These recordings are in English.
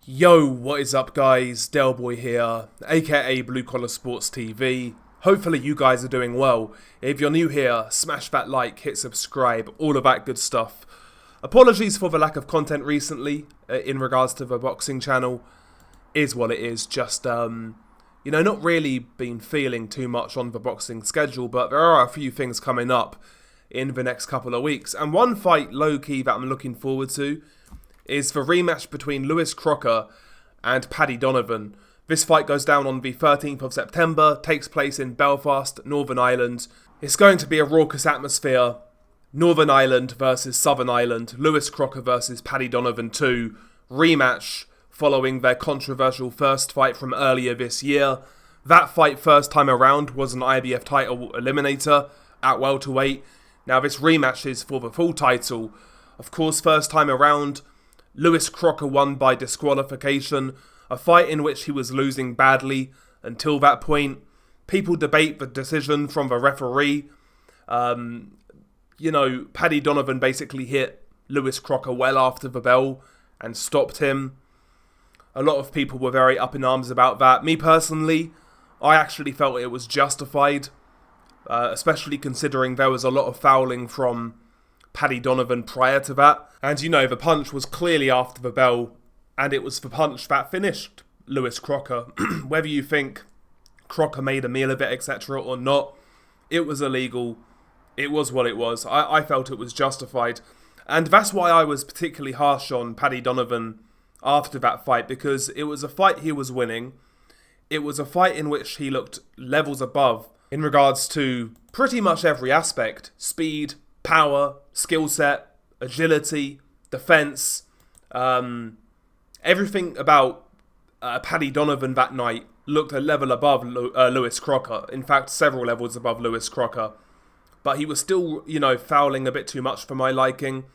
Yo, what is up guys, Delboy here, aka Blue Collar Sports TV. Hopefully you guys are doing well. If you're new here, smash that like, hit subscribe, all of that good stuff. Apologies for the lack of content recently in regards to the boxing channel. Is what it is, just not really been feeling too much on the boxing schedule, but there are a few things coming up in the next couple of weeks. And one fight low-key that I'm looking forward to is the rematch between Crocker and Paddy Donovan. This fight goes down on the 13th of September, takes place in Belfast, Northern Ireland. It's going to be a raucous atmosphere. Northern Ireland versus Southern Ireland. Crocker versus Paddy Donovan 2. Rematch following their controversial first fight from earlier this year. That fight first time around was an IBF title eliminator at welterweight. Now this rematch is for the full title. Of course, first time around, Crocker won by disqualification, a fight in which he was losing badly until that point. People debate the decision from the referee. Paddy Donovan basically hit Crocker well after the bell and stopped him. A lot of people were very up in arms about that. Me personally, I actually felt it was justified, especially considering there was a lot of fouling from Paddy Donovan prior to that. And the punch was clearly after the bell, and it was the punch that finished Crocker. Whether you think Crocker made a meal of it, etc. or not, it was illegal. It was what it was. I felt it was justified. And that's why I was particularly harsh on Paddy Donovan after that fight, because it was a fight he was winning. It was a fight in which he looked levels above in regards to pretty much every aspect. Speed, power, skill set, agility, defense, everything about Paddy Donovan that night looked a level above Crocker. In fact, several levels above Crocker. But he was still, fouling a bit too much for my liking.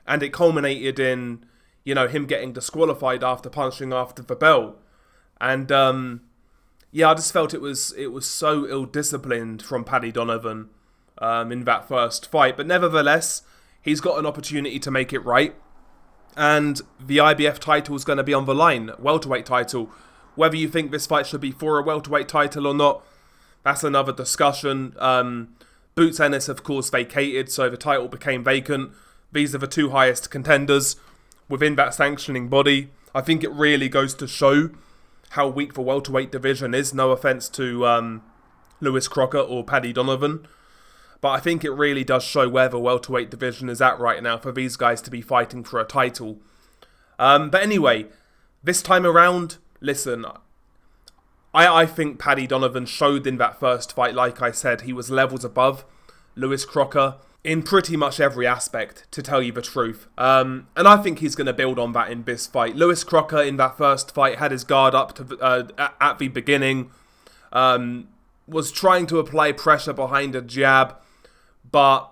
And it culminated in, him getting disqualified after punching after the bell. And, I just felt it was so ill-disciplined from Paddy Donovan in that first fight. But nevertheless, he's got an opportunity to make it right. And the IBF title is going to be on the line. Welterweight title. Whether you think this fight should be for a welterweight title or not, that's another discussion. Boots Ennis, of course, vacated, so the title became vacant. These are the two highest contenders within that sanctioning body. I think it really goes to show how weak the welterweight division is. No offense to Crocker or Paddy Donovan. But I think it really does show where the welterweight division is at right now for these guys to be fighting for a title. But anyway, this time around, listen, I think Paddy Donovan showed in that first fight, like I said, he was levels above Crocker in pretty much every aspect, to tell you the truth. And I think he's going to build on that in this fight. Crocker in that first fight had his guard up to at the beginning, was trying to apply pressure behind a jab, but,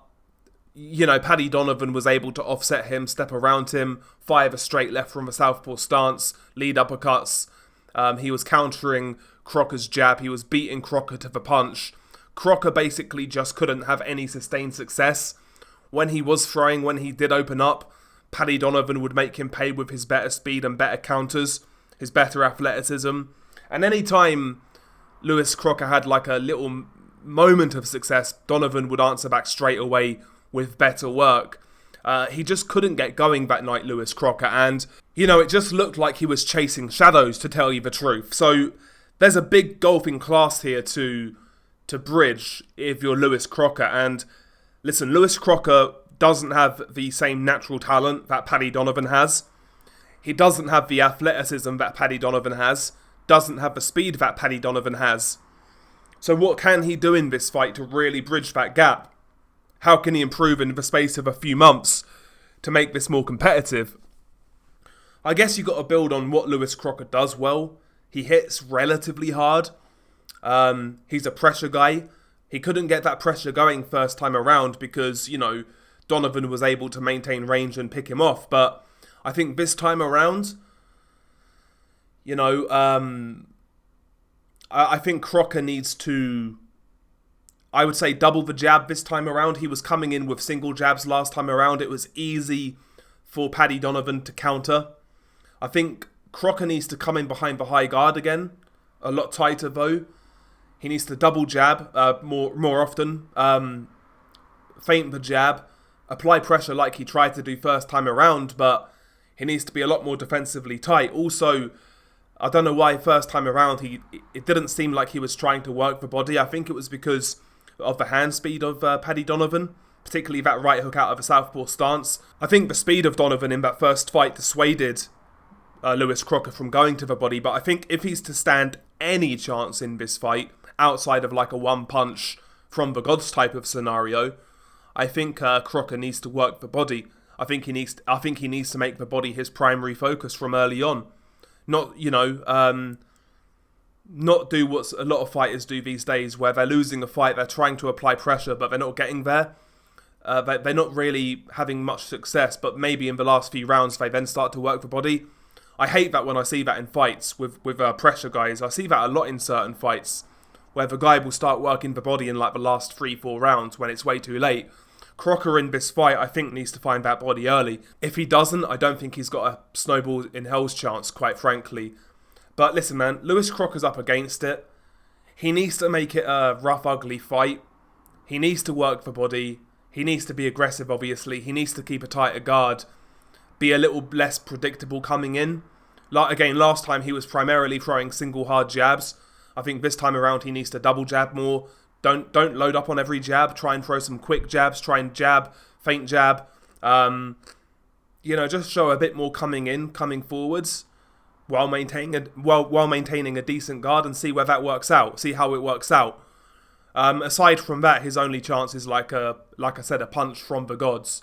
Paddy Donovan was able to offset him, step around him, fire the straight left from a southpaw stance, lead uppercuts. He was countering Crocker's jab. He was beating Crocker to the punch. Crocker basically just couldn't have any sustained success. When he was throwing, when he did open up, Paddy Donovan would make him pay with his better speed and better counters, his better athleticism. And any time Crocker had like a little moment of success, Donovan would answer back straight away with better work. He just couldn't get going that night, Crocker, and, it just looked like he was chasing shadows, to tell you the truth. So there's a big gulf in class here to bridge if you're Crocker, and listen, Crocker doesn't have the same natural talent that Paddy Donovan has. He doesn't have the athleticism that Paddy Donovan has, doesn't have the speed that Paddy Donovan has. So what can he do in this fight to really bridge that gap? How can he improve in the space of a few months to make this more competitive? I guess you've got to build on what Crocker does well. He hits relatively hard. He's a pressure guy. He couldn't get that pressure going first time around because, Donovan was able to maintain range and pick him off. But I think this time around, I think Crocker needs to, I would say, double the jab this time around. He was coming in with single jabs last time around. It was easy for Paddy Donovan to counter. I think Crocker needs to come in behind the high guard again. A lot tighter though. He needs to double jab more often. Feint the jab. Apply pressure like he tried to do first time around, but he needs to be a lot more defensively tight. Also, I don't know why first time around it didn't seem like he was trying to work the body. I think it was because of the hand speed of Paddy Donovan, particularly that right hook out of a southpaw stance. I think the speed of Donovan in that first fight dissuaded Lewis Crocker from going to the body, but I think if he's to stand any chance in this fight, outside of like a one punch from the gods type of scenario, I think Crocker needs to work the body. I think he needs to make the body his primary focus from early on. Not do what a lot of fighters do these days, where they're losing a fight, they're trying to apply pressure, but they're not getting there. They're not really having much success, but maybe in the last few rounds they then start to work the body. I hate that when I see that in fights with pressure guys. I see that a lot in certain fights, where the guy will start working the body in like the last 3-4 rounds when it's way too late. Crocker in this fight, I think, needs to find that body early. If he doesn't, I don't think he's got a snowball in hell's chance, quite frankly. But listen, man, Lewis Crocker's up against it. He needs to make it a rough, ugly fight. He needs to work the body. He needs to be aggressive, obviously. He needs to keep a tighter guard. Be a little less predictable coming in. Again, last time he was primarily throwing single hard jabs. I think this time around he needs to double jab more. Don't load up on every jab. Try and throw some quick jabs. Try and jab, feint jab. Just show a bit more coming forwards, while maintaining a decent guard, and see where that works out. See how it works out. Aside from that, his only chance is like I said, a punch from the gods.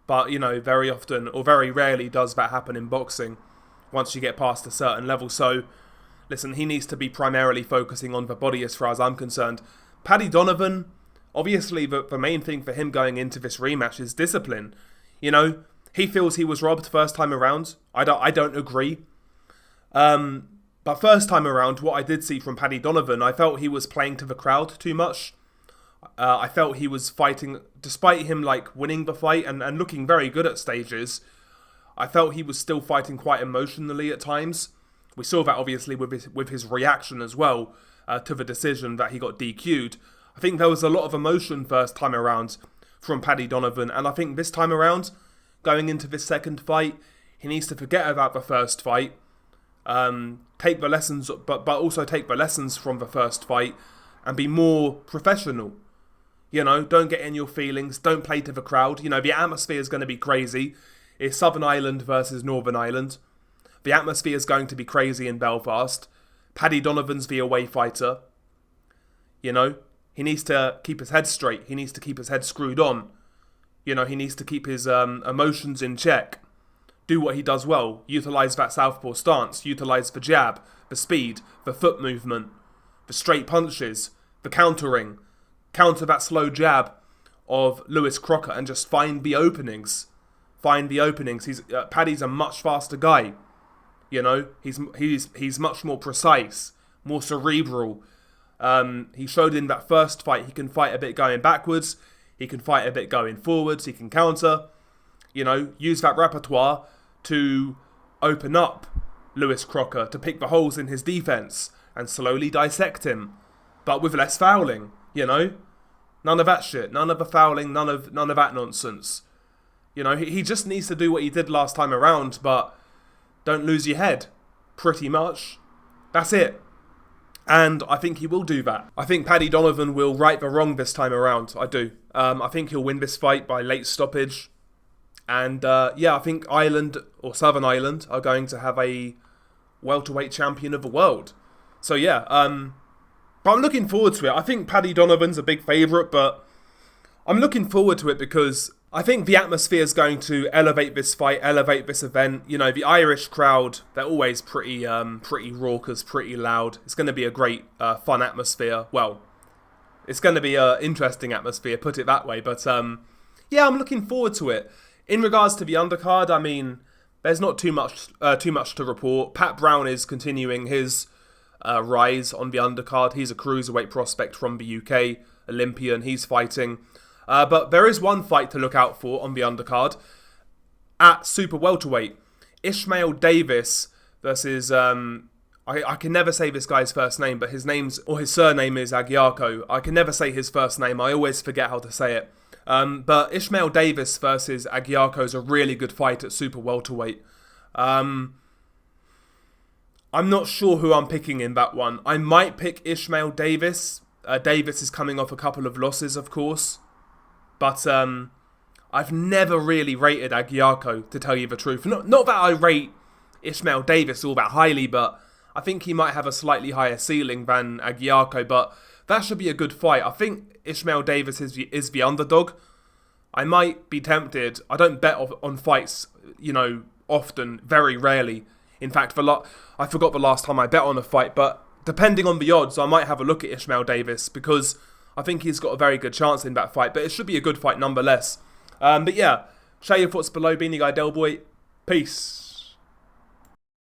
But very often or very rarely does that happen in boxing. Once you get past a certain level, so listen, he needs to be primarily focusing on the body as far as I'm concerned. Paddy Donovan, obviously the main thing for him going into this rematch is discipline. He feels he was robbed first time around. I don't agree. But first time around, what I did see from Paddy Donovan, I felt he was playing to the crowd too much. I felt he was fighting, despite him winning the fight and looking very good at stages, I felt he was still fighting quite emotionally at times. We saw that obviously with his reaction as well to the decision that he got DQ'd. I think there was a lot of emotion first time around from Paddy Donovan, and I think this time around, going into this second fight, he needs to forget about the first fight, take the lessons, but also take the lessons from the first fight and be more professional. Don't get in your feelings, don't play to the crowd. The atmosphere is going to be crazy. It's Southern Ireland versus Northern Ireland. The atmosphere is going to be crazy in Belfast. Paddy Donovan's the away fighter. He needs to keep his head straight. He needs to keep his head screwed on. He needs to keep his emotions in check. Do what he does well. Utilise that southpaw stance. Utilise the jab, the speed, the foot movement, the straight punches, the countering. Counter that slow jab of Lewis Crocker and just find the openings. Find the openings. Paddy's a much faster guy. He's much more precise, more cerebral. He showed in that first fight he can fight a bit going backwards. He can fight a bit going forwards. He can counter. Use that repertoire to open up Lewis Crocker, to pick the holes in his defense and slowly dissect him, but with less fouling. None of that shit. None of the fouling. None of that nonsense. He just needs to do what he did last time around, but don't lose your head. Pretty much. That's it. And I think he will do that. I think Paddy Donovan will right the wrong this time around. I do. I think he'll win this fight by late stoppage. And I think Ireland, or Southern Ireland, are going to have a welterweight champion of the world. So but I'm looking forward to it. I think Paddy Donovan's a big favourite, but I'm looking forward to it because I think the atmosphere is going to elevate this fight, elevate this event. The Irish crowd, they're always pretty raucous, pretty loud. It's going to be a great, fun atmosphere. Well, it's going to be an interesting atmosphere, put it that way. But I'm looking forward to it. In regards to the undercard, I mean, there's not too much to report. Pat Brown is continuing his rise on the undercard. He's a cruiserweight prospect from the UK, Olympian. He's fighting. But there is one fight to look out for on the undercard. At super welterweight, Ishmael Davis versus I can never say this guy's first name, but his surname is Agyarko. I can never say his first name. I always forget how to say it. But Ishmael Davis versus Agyarko is a really good fight at super welterweight. I'm not sure who I'm picking in that one. I might pick Ishmael Davis. Davis is coming off a couple of losses, of course. But I've never really rated Agyarko, to tell you the truth. Not that I rate Ishmael Davis all that highly, but I think he might have a slightly higher ceiling than Agyarko. But that should be a good fight. I think Ishmael Davis is the underdog. I might be tempted. I don't bet on fights, often, very rarely. In fact, I forgot the last time I bet on a fight, but depending on the odds, I might have a look at Ishmael Davis because I think he's got a very good chance in that fight, but it should be a good fight nonetheless. But yeah, share your thoughts below. Beanie Guy Del Boy. Peace.